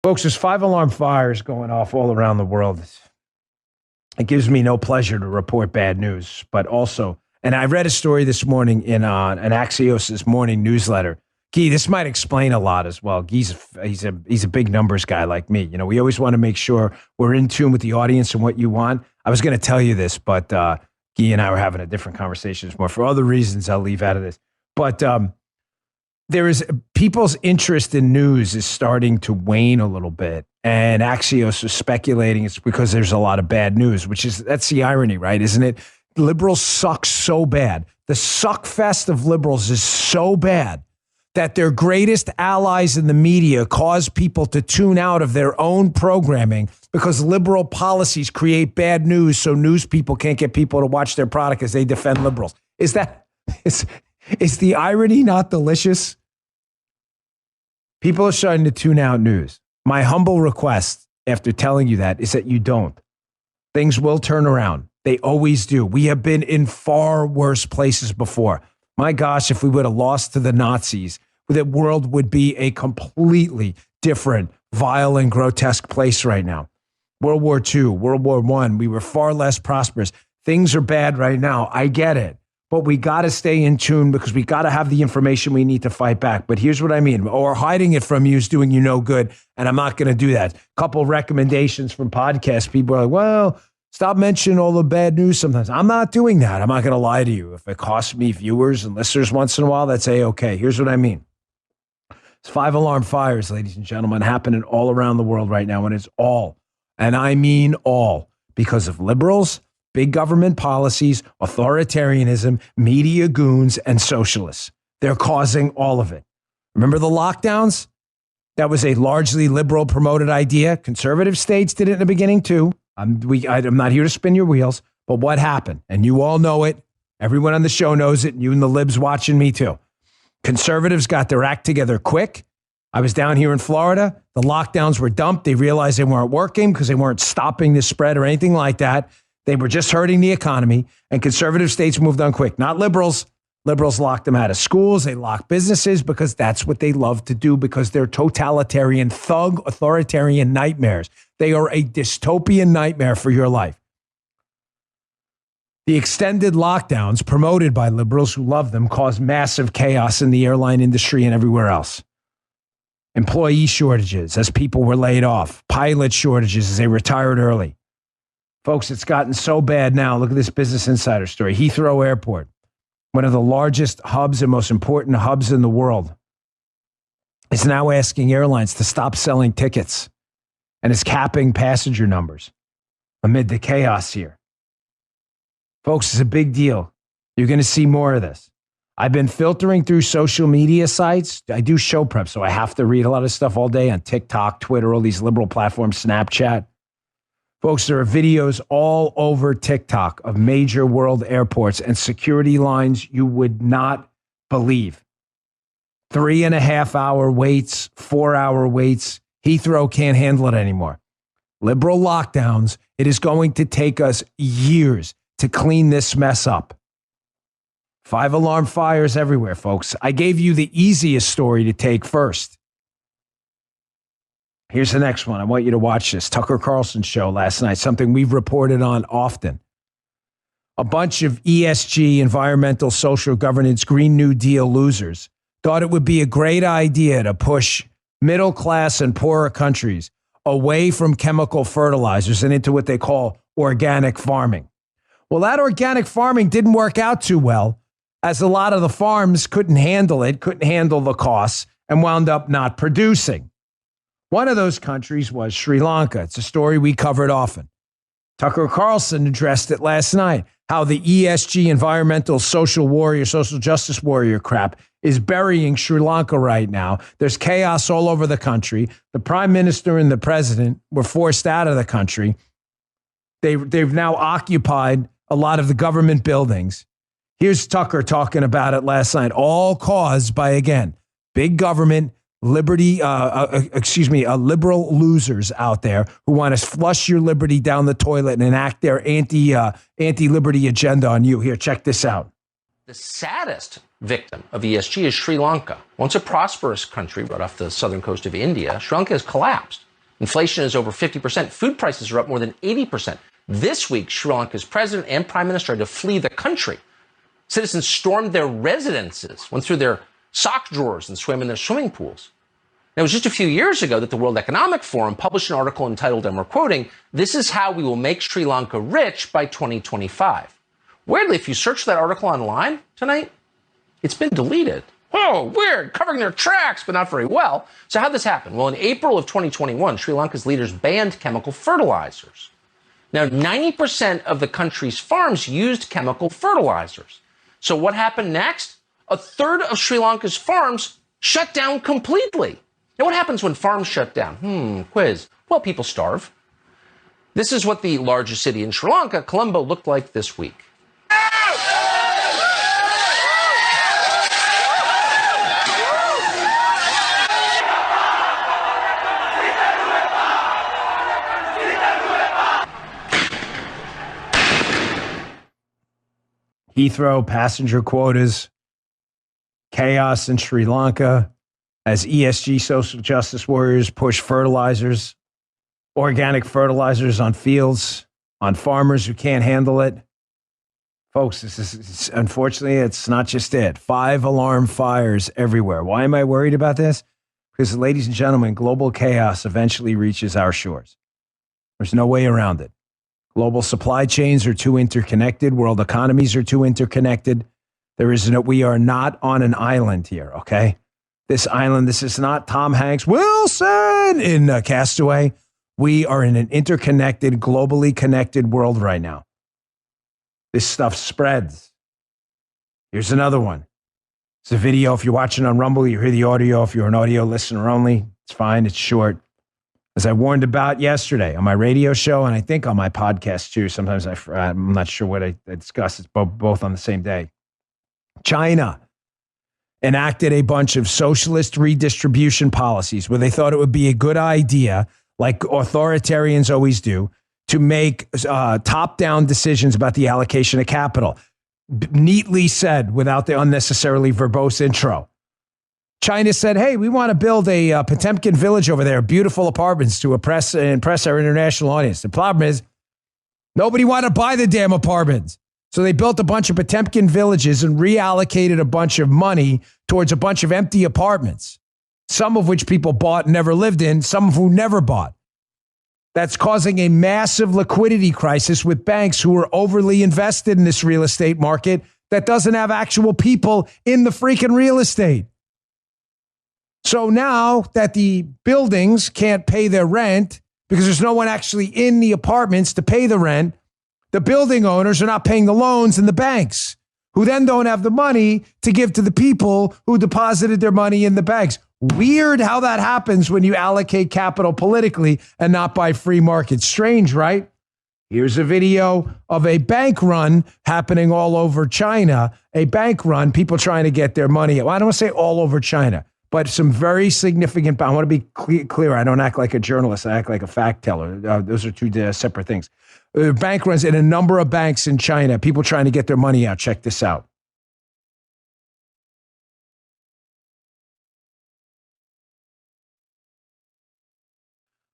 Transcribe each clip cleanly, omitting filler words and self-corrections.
Folks, there's 5 alarm fires going off all around the world. It gives me no pleasure to report bad news, but also, and I read a story this morning in an Axios' morning newsletter. Guy, this might explain a lot as well. Guy's he's a big numbers guy like me. You know, we always want to make sure we're in tune with the audience and what you want. I was going to tell you this, but Guy and I were having a different conversation this morning. For other reasons, I'll leave out of this. But there is people's interest in news is starting to wane a little bit. And Axios is speculating it's because there's a lot of bad news, that's the irony, right? Isn't it? Liberals suck so bad. The suck fest of liberals is so bad that their greatest allies in the media cause people to tune out of their own programming because liberal policies create bad news. So news people can't get people to watch their product as they defend liberals. Is the irony not delicious? People are starting to tune out news. My humble request after telling you that is that you don't. Things will turn around. They always do. We have been in far worse places before. My gosh, if we would have lost to the Nazis, the world would be a completely different, vile and grotesque place right now. World War II, World War I, we were far less prosperous. Things are bad right now. I get it. But we got to stay in tune because we got to have the information we need to fight back. But here's what I mean. Or hiding it from you is doing you no good. And I'm not going to do that. Couple recommendations from podcasts. People are like, well, stop mentioning all the bad news sometimes. I'm not doing that. I'm not going to lie to you. If it costs me viewers and listeners once in a while, that's A-okay. Here's what I mean. It's 5 alarm fires, ladies and gentlemen, happening all around the world right now. And it's all, and I mean all, because of liberals, big government policies, authoritarianism, media goons, and socialists. They're causing all of it. Remember the lockdowns? That was a largely liberal promoted idea. Conservative states did it in the beginning too. I'm not here to spin your wheels, but what happened? And you all know it. Everyone on the show knows it. And you and the libs watching me too. Conservatives got their act together quick. I was down here in Florida. The lockdowns were dumped. They realized they weren't working because they weren't stopping the spread or anything like that. They were just hurting the economy, and conservative states moved on quick. Not liberals. Liberals locked them out of schools. They locked businesses because that's what they love to do because they're totalitarian, thug, authoritarian nightmares. They are a dystopian nightmare for your life. The extended lockdowns promoted by liberals who love them caused massive chaos in the airline industry and everywhere else. Employee shortages as people were laid off. Pilot shortages as they retired early. Folks, it's gotten so bad now. Look at this Business Insider story. Heathrow Airport, one of the largest hubs and most important hubs in the world, is now asking airlines to stop selling tickets and is capping passenger numbers amid the chaos here. Folks, it's a big deal. You're going to see more of this. I've been filtering through social media sites. I do show prep, so I have to read a lot of stuff all day on TikTok, Twitter, all these liberal platforms, Snapchat. Folks, there are videos all over TikTok of major world airports and security lines you would not believe. 3.5-hour waits, 4-hour waits. Heathrow can't handle it anymore. Liberal lockdowns. It is going to take us years to clean this mess up. 5-alarm fires everywhere, folks. I gave you the easiest story to take first. Here's the next one. I want you to watch this. Tucker Carlson show last night, something we've reported on often. A bunch of ESG, environmental, social governance, Green New Deal losers thought it would be a great idea to push middle class and poorer countries away from chemical fertilizers and into what they call organic farming. Well, that organic farming didn't work out too well, as a lot of the farms couldn't handle it, couldn't handle the costs, and wound up not producing. One of those countries was Sri Lanka. It's a story we covered often. Tucker Carlson addressed it last night, how the ESG, environmental, social warrior, social justice warrior crap is burying Sri Lanka right now. There's chaos all over the country. The prime minister and the president were forced out of the country. They've now occupied a lot of the government buildings. Here's Tucker talking about it last night, all caused by, again, big government, liberal losers out there who want to flush your liberty down the toilet and enact their anti-liberty agenda on you. Here, check this out. The saddest victim of ESG is Sri Lanka. Once a prosperous country right off the southern coast of India, Sri Lanka has collapsed. Inflation is over 50%. Food prices are up more than 80%. This week, Sri Lanka's president and prime minister had to flee the country. Citizens stormed their residences, went through their sock drawers and swam in their swimming pools. Now, it was just a few years ago that the World Economic Forum published an article entitled, and we're quoting, "This is how we will make Sri Lanka rich by 2025. Weirdly, if you search that article online tonight, it's been deleted. Oh, weird, covering their tracks, but not very well. So how'd this happen? Well, in April of 2021, Sri Lanka's leaders banned chemical fertilizers. Now, 90% of the country's farms used chemical fertilizers. So what happened next? A third of Sri Lanka's farms shut down completely. Now, what happens when farms shut down? Quiz. Well, people starve. This is what the largest city in Sri Lanka, Colombo, looked like this week. Heathrow passenger quotas, chaos in Sri Lanka as ESG social justice warriors push fertilizers, organic fertilizers on fields, on farmers who can't handle it. Folks, unfortunately, it's not just it. 5-alarm fires everywhere. Why am I worried about this? Because, ladies and gentlemen, global chaos eventually reaches our shores. There's no way around it. Global supply chains are too interconnected. World economies are too interconnected. We are not on an island here, okay? This is not Tom Hanks, Wilson in Castaway. We are in an interconnected, globally connected world right now. This stuff spreads. Here's another one. It's a video. If you're watching on Rumble, you hear the audio. If you're an audio listener only, it's fine. It's short. As I warned about yesterday on my radio show, and I think on my podcast too. Sometimes I'm not sure what I discussed. It's both on the same day. China enacted a bunch of socialist redistribution policies where they thought it would be a good idea, like authoritarians always do, to make top-down decisions about the allocation of capital. Neatly said without the unnecessarily verbose intro. China said, hey, we want to build a Potemkin village over there, beautiful apartments to impress our international audience. The problem is nobody wanted to buy the damn apartments. So they built a bunch of Potemkin villages and reallocated a bunch of money towards a bunch of empty apartments, some of which people bought and never lived in, some of who never bought. That's causing a massive liquidity crisis with banks who are overly invested in this real estate market that doesn't have actual people in the freaking real estate. So now that the buildings can't pay their rent because there's no one actually in the apartments to pay the rent, the building owners are not paying the loans in the banks, who then don't have the money to give to the people who deposited their money in the banks. Weird how that happens when you allocate capital politically and not by free market. Strange, right? Here's a video of a bank run happening all over China. A bank run, people trying to get their money. Well, I don't want to say all over China, but some very significant. I want to be clear. I don't act like a journalist. I act like a fact teller. Those are two separate things. Bank runs in a number of banks in China. People trying to get their money out. Check this out.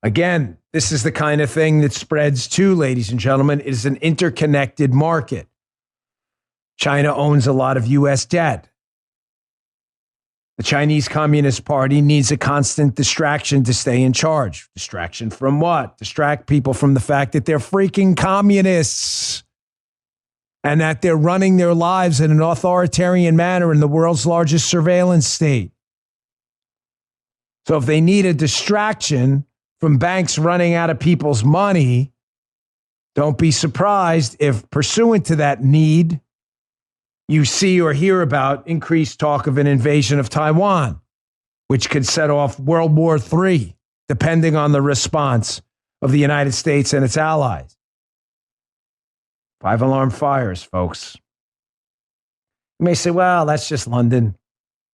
Again, this is the kind of thing that spreads too, ladies and gentlemen. It is an interconnected market. China owns a lot of U.S. debt. The Chinese Communist Party needs a constant distraction to stay in charge. Distraction from what? Distract people from the fact that they're freaking communists and that they're running their lives in an authoritarian manner in the world's largest surveillance state. So if they need a distraction from banks running out of people's money, don't be surprised if, pursuant to that need, you see or hear about increased talk of an invasion of Taiwan, which could set off World War III, depending on the response of the United States and its allies. 5-alarm fires, folks. You may say, well, that's just London.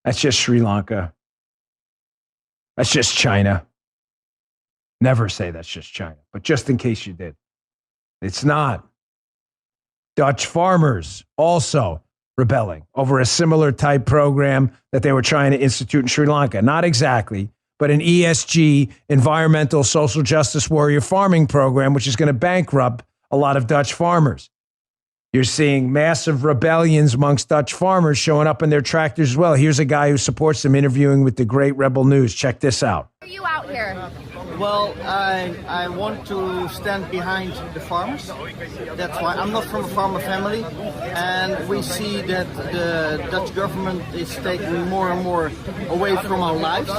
That's just Sri Lanka. That's just China. Never say that's just China, but just in case you did. It's not. Dutch farmers also rebelling over a similar type program that they were trying to institute in Sri Lanka. Not exactly, but an ESG, environmental, social justice warrior farming program, which is going to bankrupt a lot of Dutch farmers. You're seeing massive rebellions amongst Dutch farmers showing up in their tractors as well. Here's a guy who supports them interviewing with the great Rebel News. Check this out. Why are you out here? Well, I want to stand behind the farmers. That's why I'm not from a farmer family, and we see that the Dutch government is taking more and more away from our lives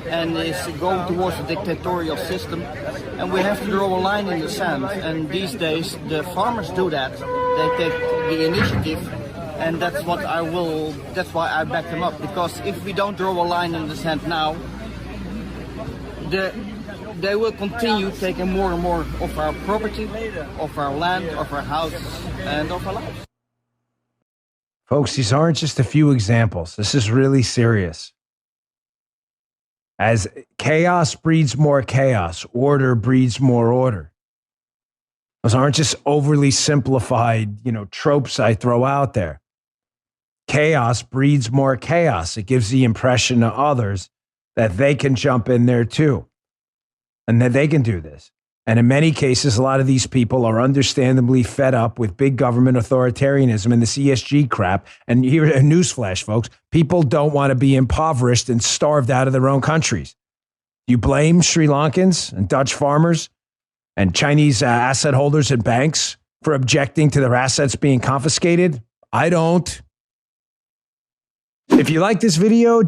and is going towards a dictatorial system, and we have to draw a line in the sand. And these days the farmers do that. They take the initiative, and that's why I back them up, because if we don't draw a line in the sand now, they will continue taking more and more of our property, of our land, of our houses, and of our lives. Folks, these aren't just a few examples. This is really serious. As chaos breeds more chaos, order breeds more order. Those aren't just overly simplified, tropes I throw out there. Chaos breeds more chaos. It gives the impression to others that they can jump in there too, and that they can do this. And in many cases, a lot of these people are understandably fed up with big government authoritarianism and this ESG crap. And here, a newsflash, folks, people don't want to be impoverished and starved out of their own countries. You blame Sri Lankans and Dutch farmers and Chinese asset holders and banks for objecting to their assets being confiscated? I don't. If you like this video,